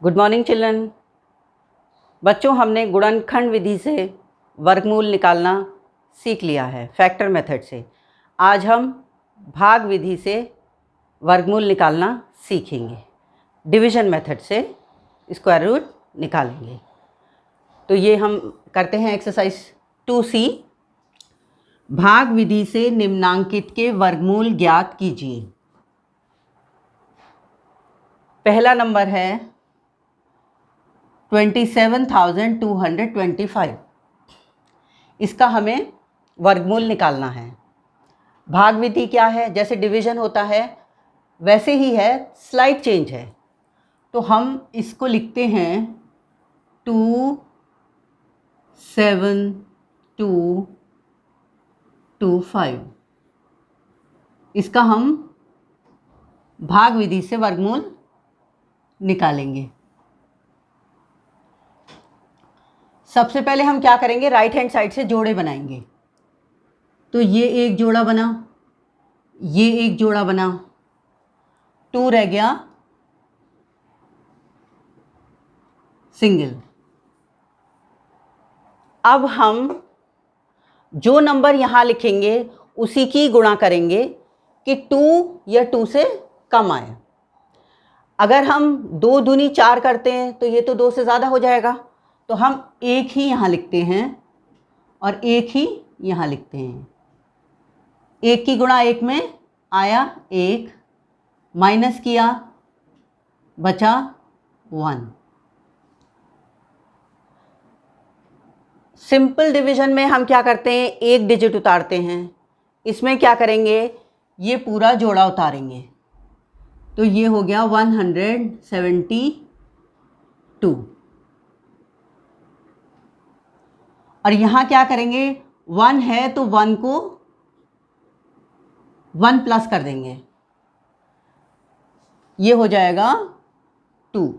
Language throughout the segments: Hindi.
Good morning children. बच्चों, हमने गुणनखंड विधि से वर्गमूल निकालना सीख लिया है फैक्टर मेथड से। आज हम भाग विधि से वर्गमूल निकालना सीखेंगे। डिवीज़न मेथड से स्क्वायर रूट निकालेंगे। तो ये हम करते हैं एक्सरसाइज 2C। भाग विधि से निम्नांकित के वर्गमूल ज्ञात कीजिए। पहला नंबर है 27,225। इसका हमें वर्गमूल निकालना है। भाग विधि क्या है? जैसे डिवीज़न होता है वैसे ही है, स्लाइड चेंज है। तो हम इसको लिखते हैं 27,225। इसका हम भाग विधि से वर्गमूल निकालेंगे। सबसे पहले हम क्या करेंगे, राइट हैंड साइड से जोड़े बनाएंगे। तो ये एक जोड़ा बना, ये एक जोड़ा बना, 2 रह गया सिंगल। अब हम जो नंबर यहाँ लिखेंगे उसी की गुणा करेंगे कि 2 या 2 से कम आए। अगर हम 2 दूनी 4 करते हैं तो ये तो 2 से ज़्यादा हो जाएगा, तो हम एक ही यहाँ लिखते हैं और एक ही यहाँ लिखते हैं। एक की गुणा एक में आया 1, माइनस किया बचा 1। सिंपल डिवीज़न में हम क्या करते हैं, एक डिजिट उतारते हैं। इसमें क्या करेंगे, ये पूरा जोड़ा उतारेंगे। तो ये हो गया 172। और यहाँ क्या करेंगे, 1 है तो 1 को 1 प्लस कर देंगे, ये हो जाएगा 2।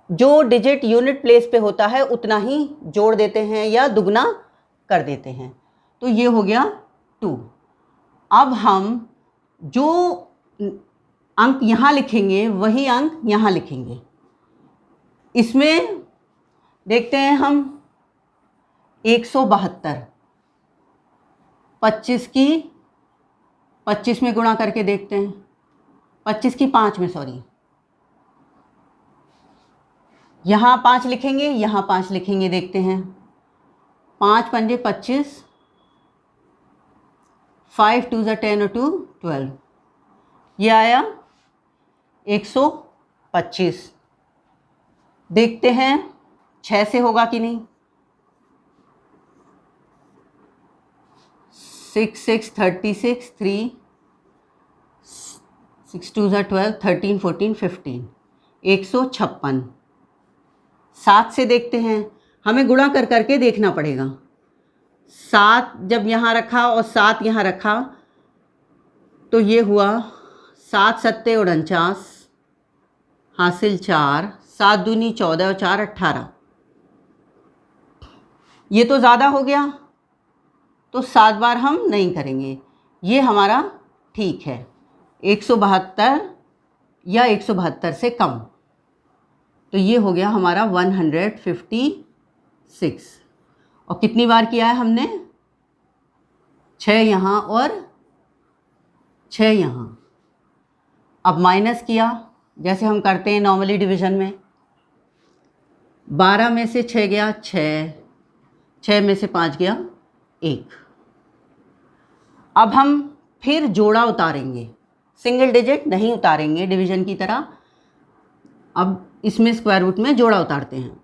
जो डिजिट यूनिट प्लेस पे होता है उतना ही जोड़ देते हैं या दुगना कर देते हैं। तो ये हो गया 2। अब हम जो अंक यहाँ लिखेंगे वही अंक यहाँ लिखेंगे। इसमें देखते हैं हम 172, 25 की 25 में गुणा करके देखते हैं, 25 की 5 में, सॉरी, यहाँ 5 लिखेंगे, यहाँ 5 लिखेंगे, देखते हैं। 5 पंजे 25, 5 2 ज़ा 10 और 2 12, ये आया 125। देखते हैं 6 से होगा कि नहीं। 6 6 36, 3 6 2 ज़ा 12, 13 14 15, 156। 7 से देखते हैं, हमें गुणा कर करके देखना पड़ेगा। 7 जब यहाँ रखा और 7 यहाँ रखा तो ये हुआ 7 सत्ते 49, हासिल 4, 7 दूनी 14 और 4 18। ये तो ज़्यादा हो गया, तो 7 बार हम नहीं करेंगे, ये हमारा ठीक है 172 या 172 से कम। तो ये हो गया हमारा 156। और कितनी बार किया है हमने, 6 यहाँ और 6 यहाँ। अब माइनस किया जैसे हम करते हैं नॉर्मली डिवीज़न में। 12 में से 6 गया 6, 6 में से 5 गया 1। अब हम फिर जोड़ा उतारेंगे, सिंगल डिजिट नहीं उतारेंगे डिवीज़न की तरह। अब इसमें स्क्वायर रूट में जोड़ा उतारते हैं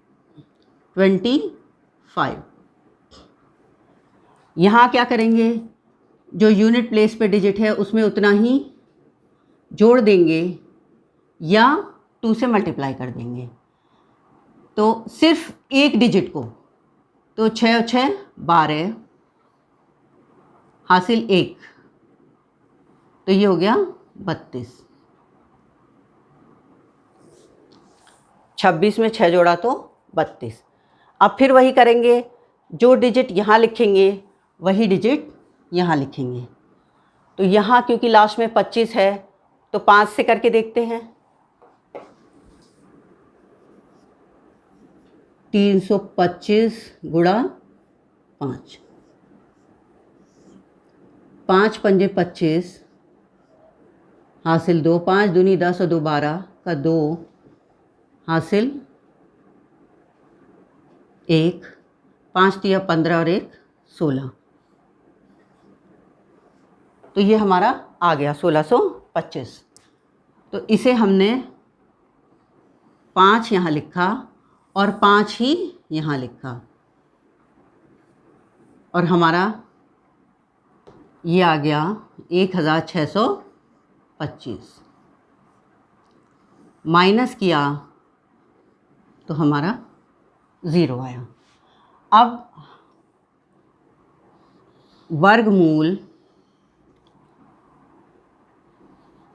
25। यहाँ क्या करेंगे, जो यूनिट प्लेस पे डिजिट है उसमें उतना ही जोड़ देंगे या 2 से मल्टीप्लाई कर देंगे। तो सिर्फ एक डिजिट को, तो 6 और 6 12, हासिल 1, तो ये हो गया 32। 26 में 6 जोड़ा तो 32। अब फिर वही करेंगे, जो डिजिट यहाँ लिखेंगे वही डिजिट यहाँ लिखेंगे। तो यहाँ क्योंकि लास्ट में 25 है तो 5 से करके देखते हैं। 325 गुणा 5, 5 पंजे 25 हासिल 2, 5 दूनी 10 और 2 12 का 2 हासिल 1, 5 तिया 15 और 1 16। तो ये हमारा आ गया 1625। तो इसे हमने 5 यहाँ लिखा और 5 ही यहाँ लिखा, और हमारा ये आ गया 1625। माइनस किया तो हमारा 0 आया। अब वर्गमूल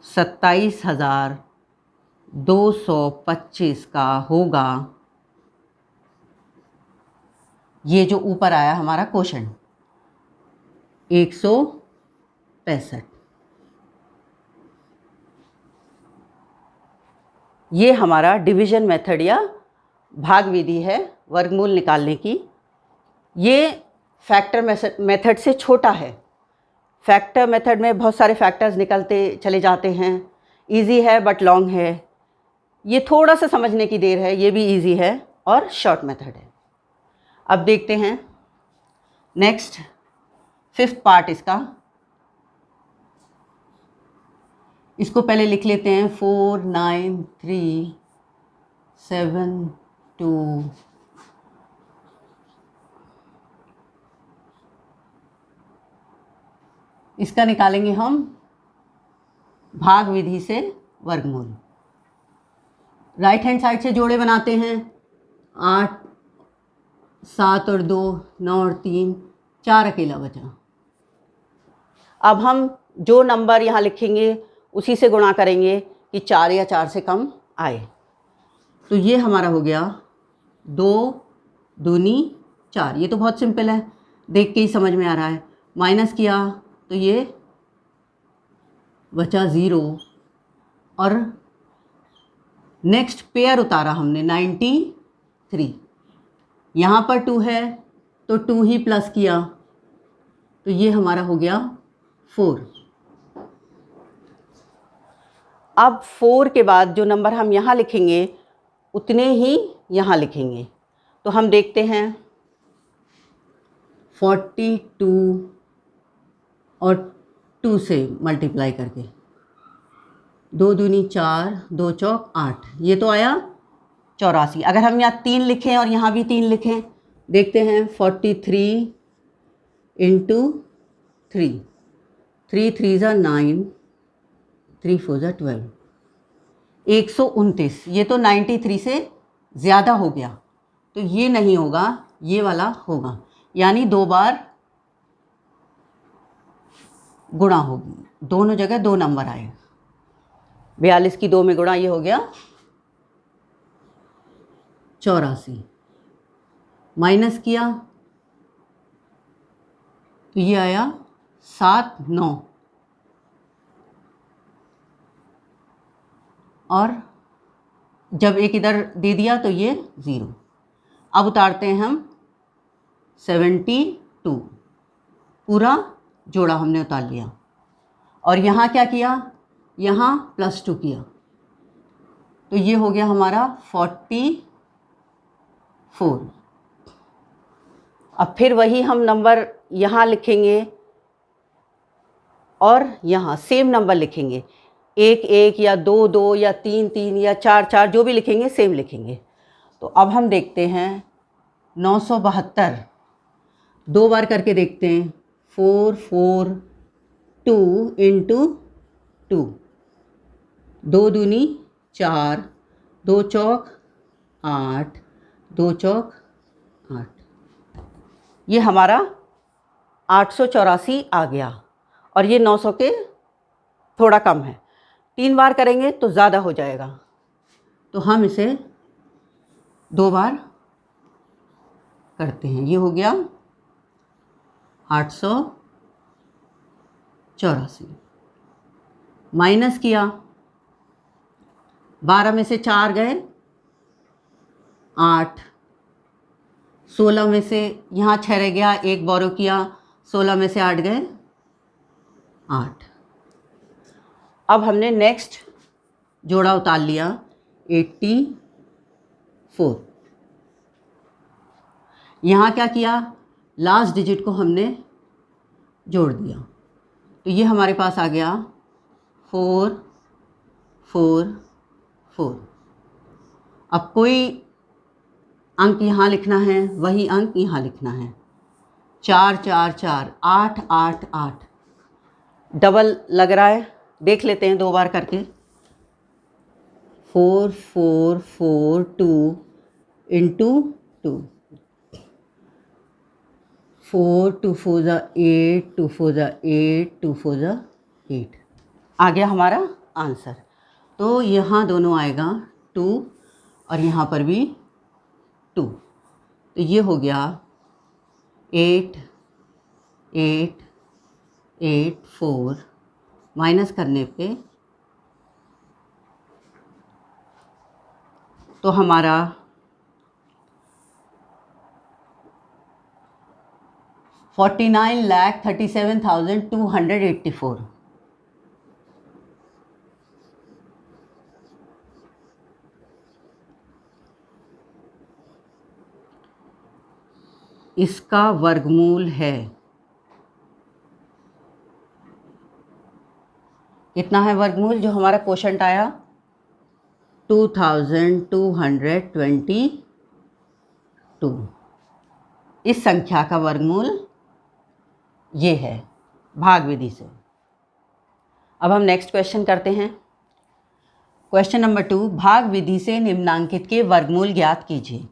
27,225 का होगा, ये जो ऊपर आया हमारा क्वेश्चन 165। ये हमारा डिवीजन मेथड या भाग विधि है वर्गमूल निकालने की। ये फैक्टर मेथड से छोटा है। फैक्टर मेथड में बहुत सारे फैक्टर्स निकलते चले जाते हैं, इजी है बट लॉन्ग है। ये थोड़ा सा समझने की देर है, ये भी इजी है और शॉर्ट मेथड है। अब देखते हैं नेक्स्ट 5th पार्ट इसका। इसको पहले लिख लेते हैं 49372। इसका निकालेंगे हम भाग विधि से वर्गमूल। राइट हैंड साइड से जोड़े बनाते हैं। 8 7 और 2 9 और 3 4 अकेला बचा। अब हम जो नंबर यहाँ लिखेंगे उसी से गुणा करेंगे कि 4 या 4 से कम आए। तो ये हमारा हो गया 2 दूनी 4। ये तो बहुत सिंपल है, देख के ही समझ में आ रहा है। माइनस किया तो ये बचा 0, और नेक्स्ट पेयर उतारा हमने 93। यहाँ पर 2 है तो 2 ही प्लस किया, तो ये हमारा हो गया 4। अब 4 के बाद जो नंबर हम यहाँ लिखेंगे उतने ही यहाँ लिखेंगे। तो हम देखते हैं 42 और 2 से मल्टीप्लाई करके, 2 दूनी 4 2 चौक 8, ये तो आया 84। अगर हम यहाँ 3 लिखें और यहाँ भी 3 लिखें, देखते हैं 43 इंटू 3, 3 3 ज़ा 9, 3 4 ज़ा 12, 129। ये तो 93 से ज़्यादा हो गया, तो ये नहीं होगा, ये वाला होगा, यानी 2 बार गुणा होगी। दोनों जगह 2 नंबर आए। 42 की 2 में गुणा, ये हो गया 84। माइनस किया तो ये आया 7 9, और जब एक इधर दे दिया तो ये 0। अब उतारते हैं हम 72, पूरा जोड़ा हमने उतार लिया, और यहाँ क्या किया, यहाँ +2 किया, तो ये हो गया हमारा 44। अब फिर वही हम नंबर यहाँ लिखेंगे और यहाँ सेम नंबर लिखेंगे। 1 1 या 2 2 या 3 3 या 4 4, जो भी लिखेंगे सेम लिखेंगे। तो अब हम देखते हैं 972 2 बार करके देखते हैं। 4 4 2 इंटू 2, 2 दूनी 4, 2 चौक 8, 2 चौक 8, ये हमारा 884 आ गया, और ये 900 के थोड़ा कम है। 3 बार करेंगे तो ज़्यादा हो जाएगा, तो हम इसे 2 बार करते हैं। ये हो गया 884। माइनस किया, 12 में से 4 गए 8, 16 में से यहाँ 6 रह गया, 1 बोरो किया, 16 में से 8 गए 8। अब हमने नेक्स्ट जोड़ा उतार लिया 84। यहाँ क्या किया, लास्ट डिजिट को हमने जोड़ दिया, तो ये हमारे पास आ गया 4 4 4। अब कोई अंक यहाँ लिखना है, वही अंक यहाँ लिखना है। 4 4 4 8 8 8। डबल लग रहा है, देख लेते हैं 2 बार करके। 4 4 4 2 इंटू 2, 4 2 4 ज़ा 8, 2 4 ज़ा 8, 2 4 ज़ा 8। आ गया हमारा आंसर। तो यहाँ दोनों आएगा 2 और यहाँ पर भी 2, तो ये हो गया 8 8 8 4, माइनस करने पे तो हमारा 49,37,284। इसका वर्गमूल है, कितना है वर्गमूल जो हमारा क्वोशंट आया 2222। इस संख्या का वर्गमूल ये है भाग विधि से। अब हम नेक्स्ट क्वेश्चन करते हैं। क्वेश्चन नंबर 2, भाग विधि से निम्नांकित के वर्गमूल ज्ञात कीजिए।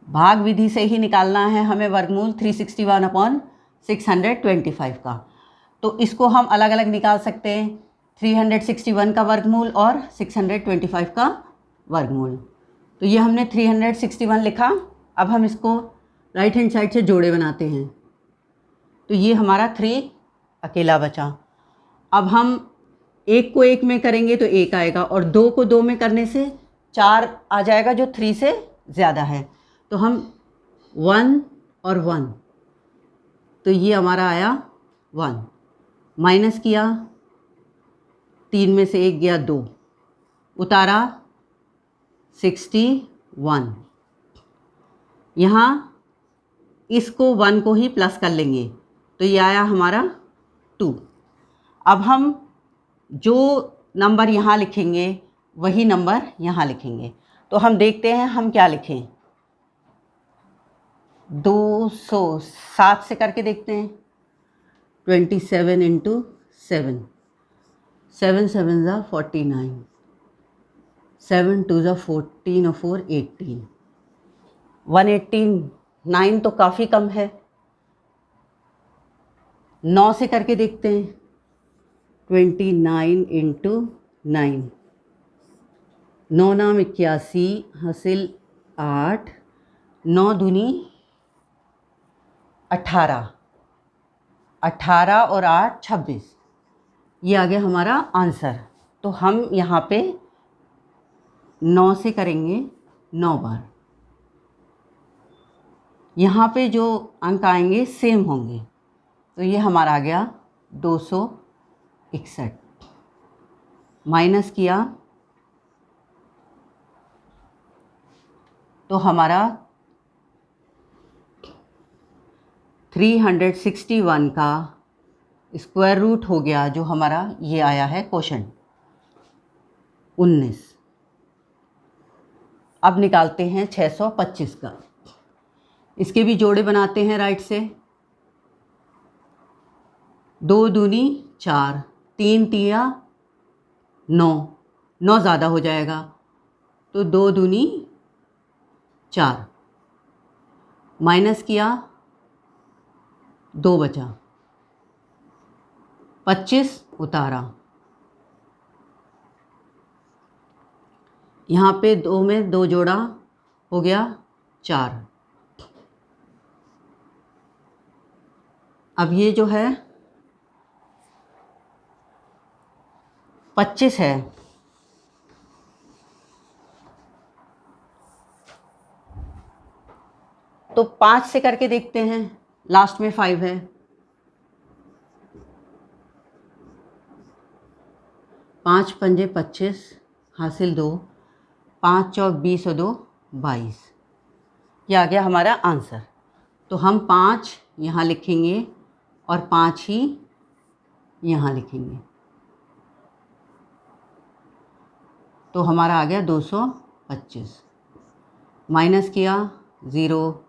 भाग विधि से ही निकालना है हमें वर्गमूल 361/625 का। तो इसको हम अलग अलग निकाल सकते हैं, 361 का वर्गमूल और 625 का वर्गमूल। तो ये हमने 361 लिखा। अब हम इसको राइट हैंड साइड से जोड़े बनाते हैं, तो ये हमारा 3 अकेला बचा। अब हम 1 को 1 में करेंगे तो 1 आएगा, और 2 को 2 में करने से 4 आ जाएगा जो 3 से ज़्यादा है। तो हम 1 और 1, तो ये हमारा आया 1, माइनस किया, 3 में से 1 गया 2, उतारा 61। यहाँ इसको 1 को ही प्लस कर लेंगे, तो ये आया हमारा 2। अब हम जो नंबर यहाँ लिखेंगे वही नंबर यहाँ लिखेंगे। तो हम देखते हैं हम क्या लिखें। 207 से करके देखते हैं। 27 इंटू 7, 7 7 ज़ा 49, 7 2 ज़ा 14 और 4 18। 189 तो काफ़ी कम है। 9 से करके देखते हैं। 29 इंटू 9, 9 नाम 81, हासिल 8, 9 दूनी 18, 18 और 8 26। ये आ गया हमारा आंसर। तो हम यहाँ पे 9 से करेंगे 9 बार। यहाँ पे जो अंक आएंगे सेम होंगे, तो ये हमारा आ गया 261। माइनस किया तो हमारा 361 का स्क्वायर रूट हो गया, जो हमारा ये आया है क्वोशंट 19। अब निकालते हैं 625 का। इसके भी जोड़े बनाते हैं राइट से। 2 दूनी 4, 3 तिया 9, 9 ज़्यादा हो जाएगा, तो 2 दूनी 4, माइनस किया 2 बचा, 25 उतारा। यहाँ पे 2 में 2 जोड़ा हो गया 4। अब ये जो है 25 है, तो 5 से करके देखते हैं, लास्ट में 5 है। 5 पंजे 25 हासिल 2, 5 चौक 20 और 2 22। ये आ गया हमारा आंसर। तो हम 5 यहाँ लिखेंगे और 5 ही यहाँ लिखेंगे, तो हमारा आ गया 225। माइनस किया 0,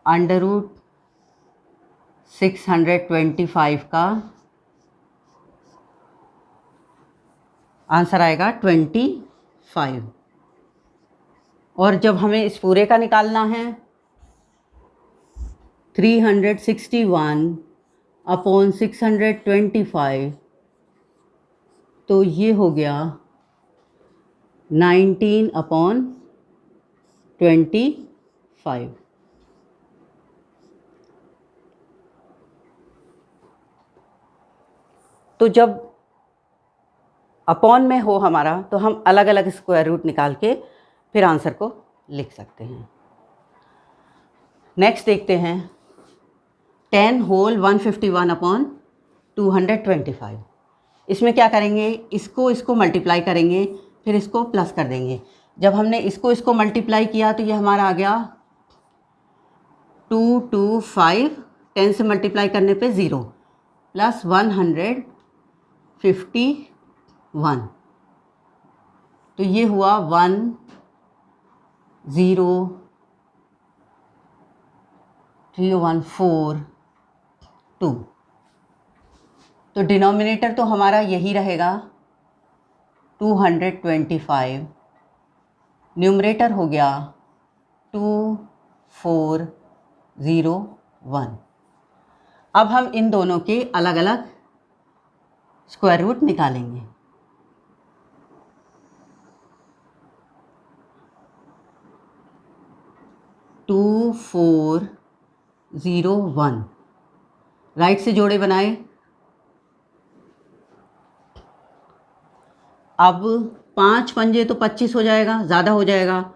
√625 का आंसर आएगा 25। और जब हमें इस पूरे का निकालना है 361/625, तो ये हो गया 19/25। तो जब अपॉन में हो हमारा, तो हम अलग अलग स्क्वायर रूट निकाल के फिर आंसर को लिख सकते हैं। नेक्स्ट देखते हैं 10 होल 151/225। इसमें क्या करेंगे, इसको मल्टीप्लाई करेंगे, फिर इसको प्लस कर देंगे। जब हमने इसको मल्टीप्लाई किया तो ये हमारा आ गया 225, 10 से मल्टीप्लाई करने पे 0 प्लस 151, तो ये हुआ 1031442। तो डिनोमिनेटर तो हमारा यही रहेगा 225, न्यूमरेटर हो गया 2401। अब हम इन दोनों के अलग अलग स्क्वायर रूट निकालेंगे। टू 401, राइट से जोड़े बनाए। अब 5 पंजे तो 25 हो जाएगा, ज़्यादा हो जाएगा।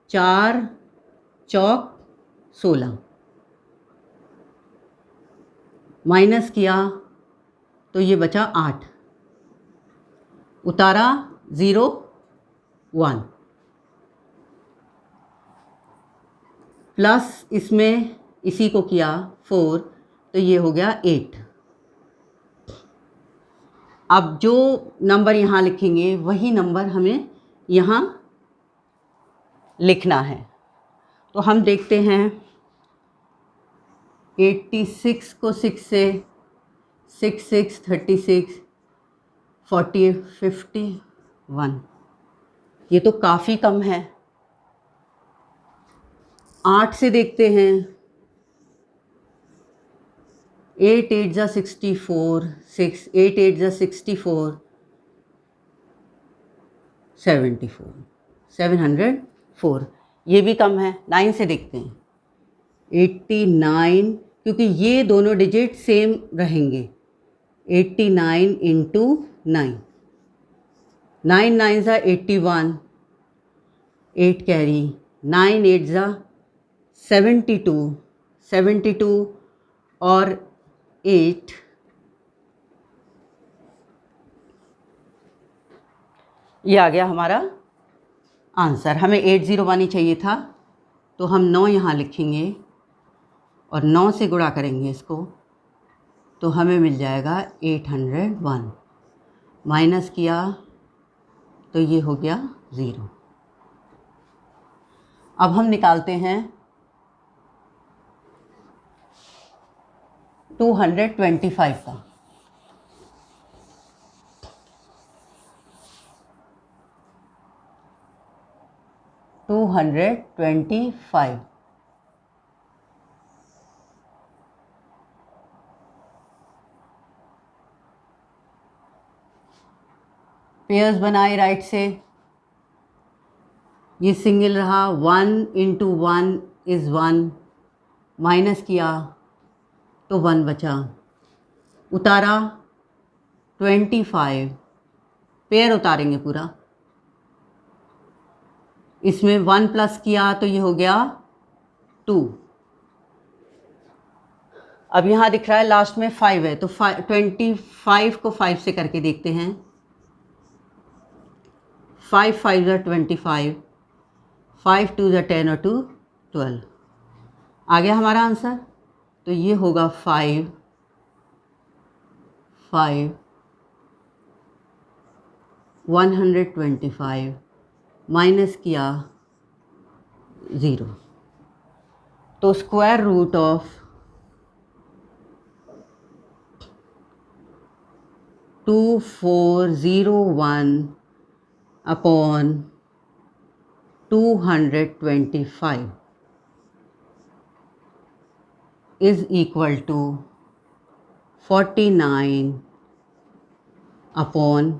4 चौक 16, माइनस किया तो ये बचा 8, उतारा 0 1, प्लस इसमें इसी को किया 4, तो ये हो गया 8। अब जो नंबर यहाँ लिखेंगे वही नंबर हमें यहाँ लिखना है। तो हम देखते हैं 86 को 6 से 6 6 36 40 51, ये तो काफ़ी कम है। 8 से देखते हैं, 8 8 जा 64, 6 8 8 जा 64, 74 704, ये भी कम है। 9 से देखते हैं, 89, क्योंकि ये दोनों डिजिट सेम रहेंगे। 89 इंटू 9, 9 9 जा 81, 8 कैरी, 9 8 जा 72, 72 और 8, ये आ गया हमारा आंसर। हमें 801 ही चाहिए था, तो हम 9 यहाँ लिखेंगे और 9 से गुणा करेंगे इसको, तो हमें मिल जाएगा 801। माइनस किया तो ये हो गया 0। अब हम निकालते हैं 225 का। पेयर्स बनाए राइट से, ये सिंगल रहा, 1 इंटू 1 इज़ 1, माइनस किया तो 1 बचा, उतारा 25, पेयर उतारेंगे पूरा, इसमें 1 प्लस किया तो ये हो गया 2। अब यहाँ दिख रहा है लास्ट में 5 है, तो 25 को 5 से करके देखते हैं। 5 5 ज़ा 25, 5 2 ज़ा 10 और 2 12। आ गया हमारा आंसर। तो ये होगा 5 5 125 माइनस किया 0। तो square root of 2401 upon 225 is equal to 49 upon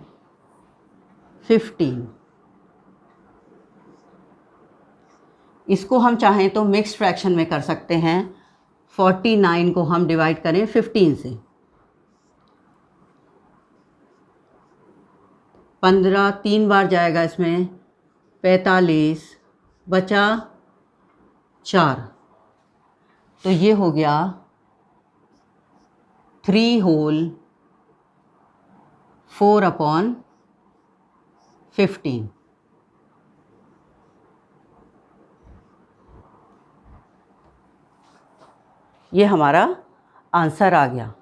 15। इसको हम चाहें तो मिक्स्ड फ्रैक्शन में कर सकते हैं। 49 को हम डिवाइड करें 15 से, 15 3 बार जाएगा इसमें, 45 बचा 4, तो ये हो गया 3 होल 4 अपॉन 15। ये हमारा आंसर आ गया।